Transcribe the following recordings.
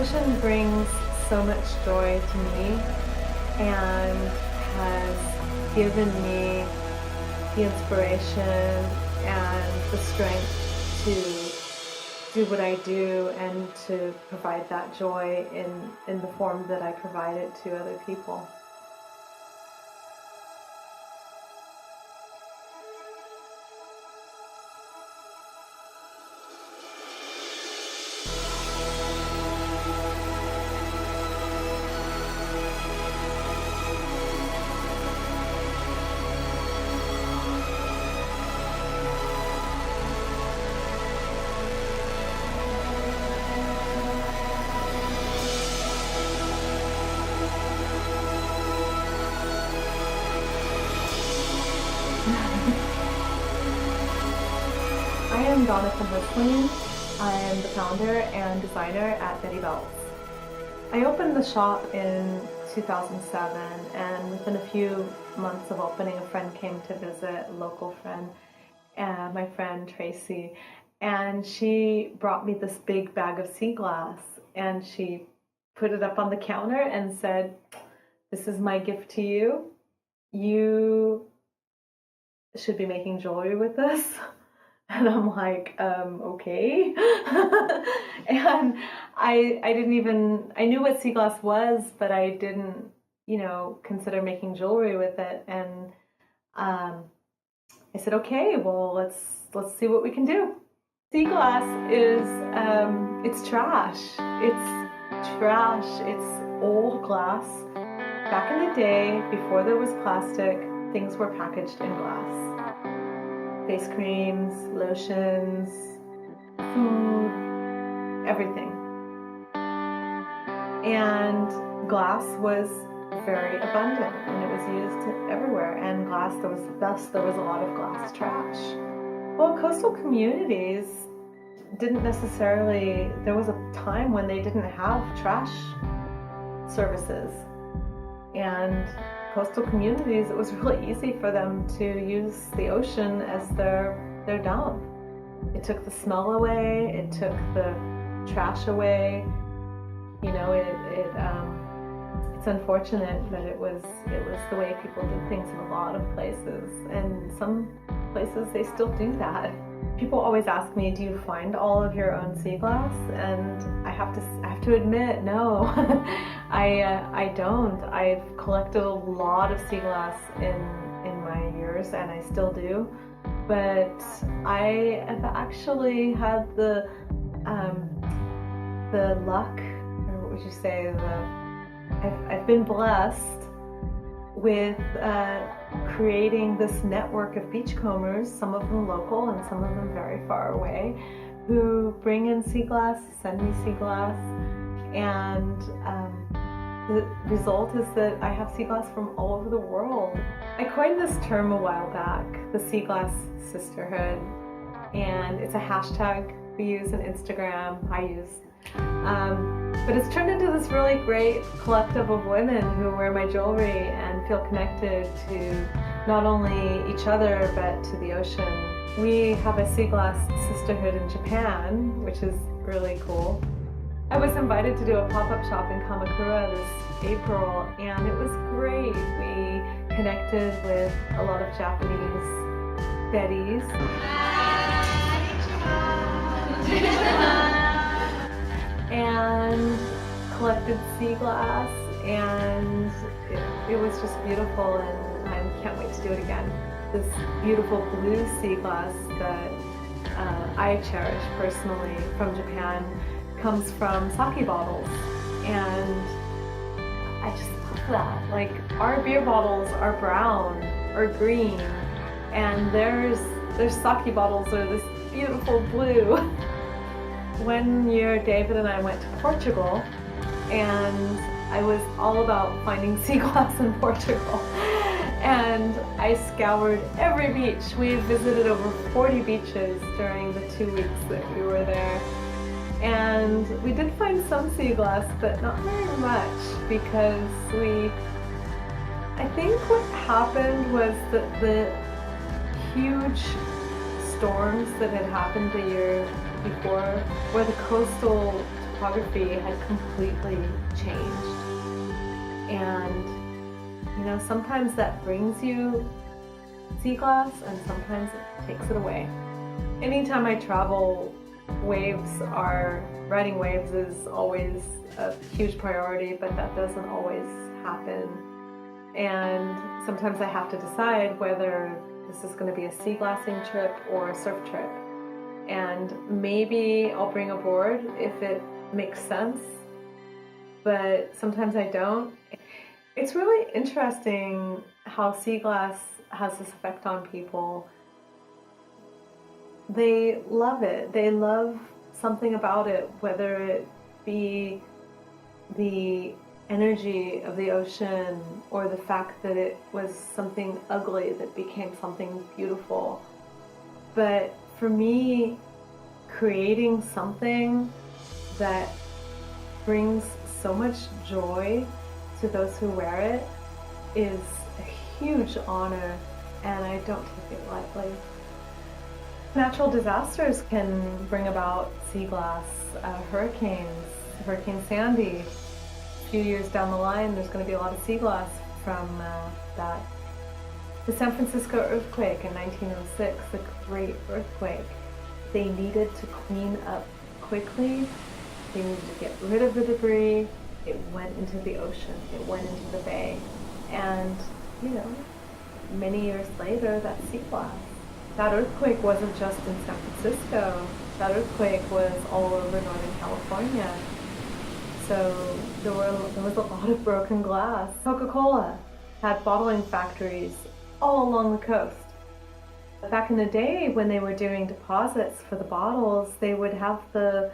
ocean brings so much joy to me and has given me the inspiration and the strength to do what I do and to provide that joy in the form that I provide it to other people. I am Donna from Hoesslin. I am the founder and designer at Belle's. I opened the shop in 2007, and within a few months of opening, a friend came to visit, a local friend, my friend Tracy, and she brought me this big bag of sea glass, and she put it up on the counter and said, "This is my gift to you. You should be making jewelry with this." And I'm like, okay. And I knew what sea glass was, but I didn't, consider making jewelry with it. And I said, okay, well, let's see what we can do. Sea glass is, it's trash. It's trash. It's old glass. Back in the day, before there was plastic, things were packaged in glass. Face creams, lotions, food, everything. And glass was very abundant, and it was used everywhere. And there was a lot of glass trash. Well, coastal communities didn't necessarily, there was a time when they didn't have trash services. And coastal communities, it was really easy for them to use the ocean as their dump. It took the smell away, it took the trash away. It's unfortunate, but it was the way people did things in a lot of places, and some places they still do that. People always ask me, do you find all of your own sea glass? And I have to admit, no, I don't. I've collected a lot of sea glass in my years, and I still do. But I have actually had the luck, or what would you say, I've been blessed with creating this network of beachcombers, some of them local and some of them very far away, who bring in sea glass, send me sea glass, and the result is that I have sea glass from all over the world. I coined this term a while back, the sea glass sisterhood, and it's a hashtag we use on Instagram, I use. But it's turned into this really great collective of women who wear my jewelry and feel connected to not only each other but to the ocean. We have a sea glass sisterhood in Japan, which is really cool. I was invited to do a pop-up shop in Kamakura this April, and it was great. We connected with a lot of Japanese Betties. And collected sea glass, and it was just beautiful, and I can't wait to do it again. This beautiful blue sea glass that I cherish personally from Japan comes from sake bottles, and I just love that. Like, our beer bottles are brown or green, and their sake bottles are this beautiful blue. One year, David and I went to Portugal, and I was all about finding sea glass in Portugal. And I scoured every beach. We visited over 40 beaches during the 2 weeks that we were there. And we did find some sea glass, but not very much, because I think what happened was that the huge storms that had happened the year before, where the coastal photography had completely changed. And, you know, sometimes that brings you sea glass and sometimes it takes it away. Anytime I travel, riding waves is always a huge priority, but that doesn't always happen. And sometimes I have to decide whether this is going to be a sea glassing trip or a surf trip. And maybe I'll bring a board if it makes sense, but sometimes I don't. It's really interesting how sea glass has this effect on people. They love it. They love something about it, whether it be the energy of the ocean or the fact that it was something ugly that became something beautiful. But for me, creating something that brings so much joy to those who wear it is a huge honor, and I don't take it lightly. Natural disasters can bring about sea glass. Hurricanes, Hurricane Sandy. A few years down the line, there's going to be a lot of sea glass from that. The San Francisco earthquake in 1906, the great earthquake, they needed to clean up quickly. They needed to get rid of the debris. It went into the ocean. It went into the bay. And, you know, many years later, that's sea glass. That earthquake wasn't just in San Francisco. That earthquake was all over Northern California. So there was a lot of broken glass. Coca-Cola had bottling factories all along the coast. Back in the day, when they were doing deposits for the bottles, they would have the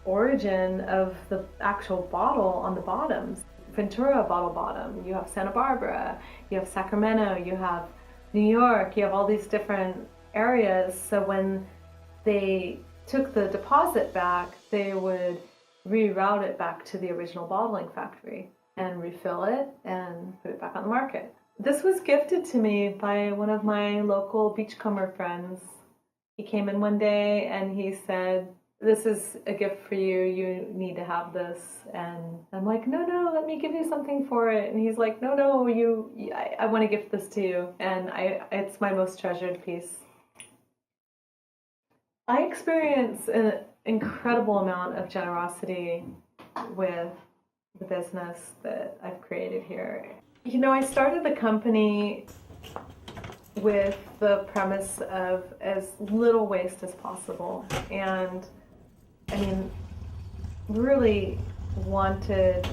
origin of the actual bottle on the bottoms. Ventura bottle bottom, you have Santa Barbara, you have Sacramento, you have New York, you have all these different areas. So when they took the deposit back, they would reroute it back to the original bottling factory and refill it and put it back on the market. This was gifted to me by one of my local beachcomber friends. He came in one day and he said, "This is a gift for you. You need to have this." And I'm like, no, let me give you something for it. And he's like, no, I want to gift this to you. And it's my most treasured piece. I experience an incredible amount of generosity with the business that I've created here. You know, I started the company with the premise of as little waste as possible. And I mean, really wanted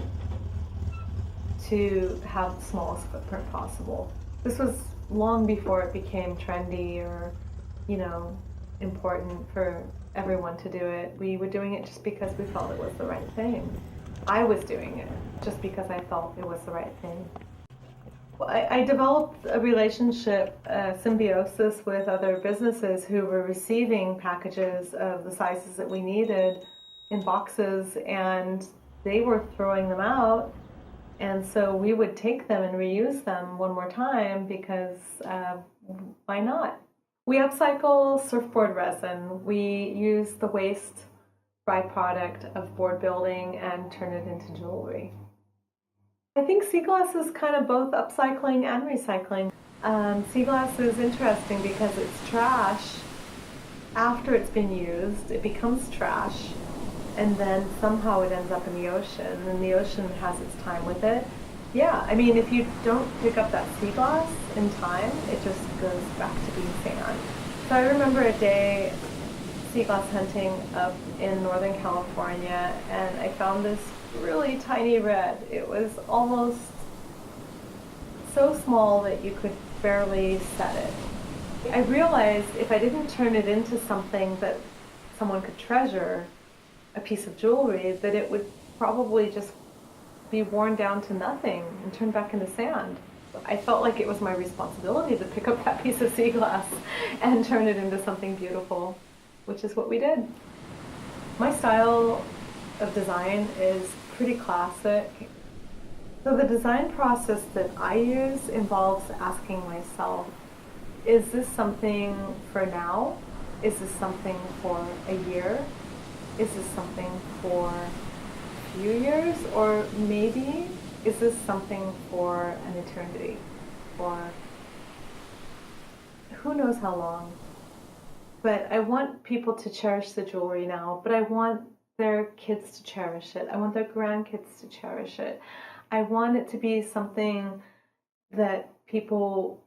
to have the smallest footprint possible. This was long before it became trendy or, you know, important for everyone to do it. We were doing it just because we felt it was the right thing. I was doing it just because I felt it was the right thing. I developed a relationship, a symbiosis with other businesses who were receiving packages of the sizes that we needed in boxes, and they were throwing them out. And so we would take them and reuse them one more time because why not? We upcycle surfboard resin. We use the waste byproduct of board building and turn it into jewelry. I think sea glass is kind of both upcycling and recycling. Sea glass is interesting because it's trash. After it's been used, it becomes trash, and then somehow it ends up in the ocean, and the ocean has its time with it. Yeah, I mean, if you don't pick up that sea glass in time, it just goes back to being sand. So I remember a day sea glass hunting up in Northern California, and I found this really tiny red. It was almost so small that you could barely set it. I realized if I didn't turn it into something that someone could treasure, a piece of jewelry, that it would probably just be worn down to nothing and turned back into sand. I felt like it was my responsibility to pick up that piece of sea glass and turn it into something beautiful, which is what we did. My style of design is pretty classic. So the design process that I use involves asking myself, is this something for now? Is this something for a year? is this something for a few years, or maybe is this something for an eternity, or who knows how long? But I want people to cherish the jewelry now, but I want their kids to cherish it. I want their grandkids to cherish it. I want it to be something that people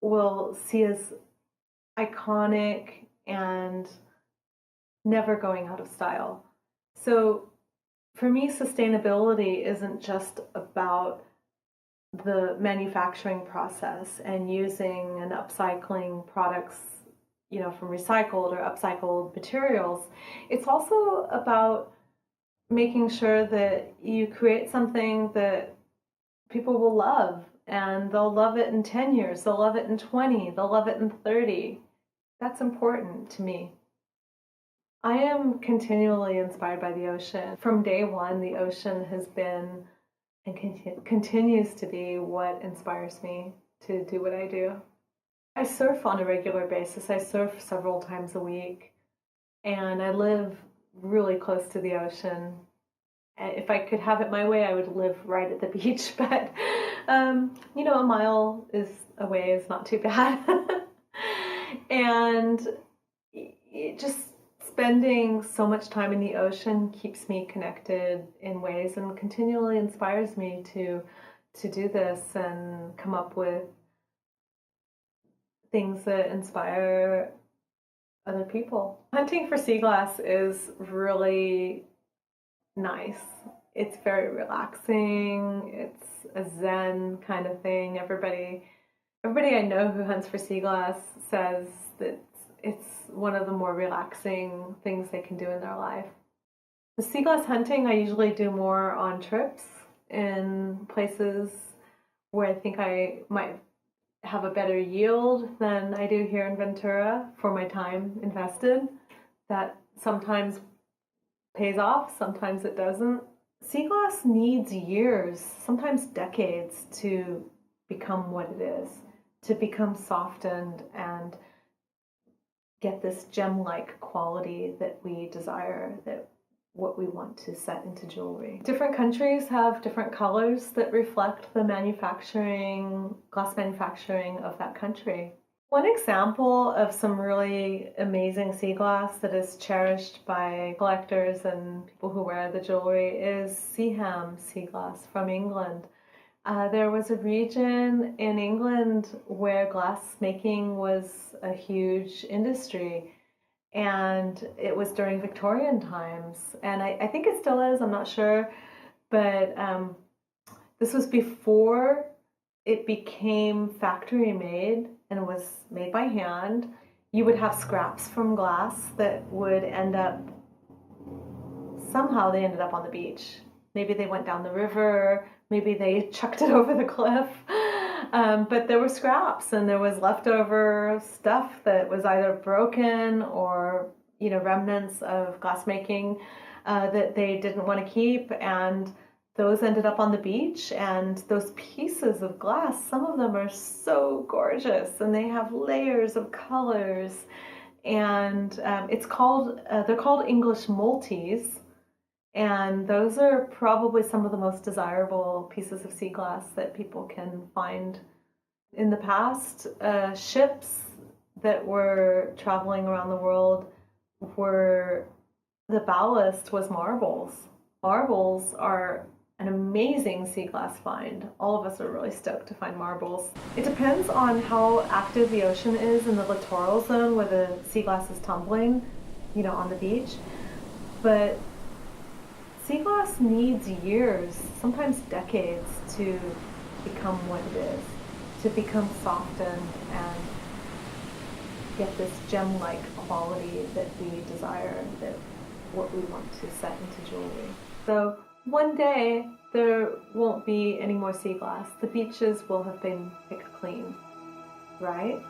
will see as iconic and never going out of style. So for me, sustainability isn't just about the manufacturing process and using and upcycling products, from recycled or upcycled materials. It's also about making sure that you create something that people will love, and they'll love it in 10 years, they'll love it in 20, they'll love it in 30. That's important to me. I am continually inspired by the ocean. From day one, the ocean has been and continues to be what inspires me to do what I do. I surf on a regular basis. I surf several times a week, and I live really close to the ocean. If I could have it my way, I would live right at the beach, but a mile away is not too bad. And just spending so much time in the ocean keeps me connected in ways and continually inspires me to do this and come up with things that inspire other people. Hunting for sea glass is really nice. It's very relaxing. It's a zen kind of thing. Everybody I know who hunts for sea glass says that it's one of the more relaxing things they can do in their life. The sea glass hunting I usually do more on trips in places where I think I might have a better yield than I do here in Ventura for my time invested. That sometimes pays off, sometimes it doesn't. Sea glass needs years, sometimes decades, to become what it is, to become softened and get this gem-like quality that we desire, that what we want to set into jewelry. Different countries have different colors that reflect the glass manufacturing of that country. One example of some really amazing sea glass that is cherished by collectors and people who wear the jewelry is Seaham sea glass from England. There was a region in England where glass making was a huge industry, and it was during Victorian times, and I think it still is, I'm not sure, but this was before it became factory made and was made by hand. You would have scraps from glass that would somehow they ended up on the beach. Maybe they went down the river, maybe they chucked it over the cliff, but there were scraps and there was leftover stuff that was either broken or remnants of glass making that they didn't want to keep, and those ended up on the beach. And those pieces of glass, some of them are so gorgeous and they have layers of colors, and they're called English multis. And those are probably some of the most desirable pieces of sea glass that people can find. In the past, ships that were traveling around the world the ballast was marbles. Marbles are an amazing sea glass find. All of us are really stoked to find marbles. It depends on how active the ocean is in the littoral zone where the sea glass is tumbling, on the beach. But sea glass needs years, sometimes decades, to become what it is, to become softened and get this gem-like quality that we desire, that what we want to set into jewelry. So one day there won't be any more sea glass. The beaches will have been picked clean, right?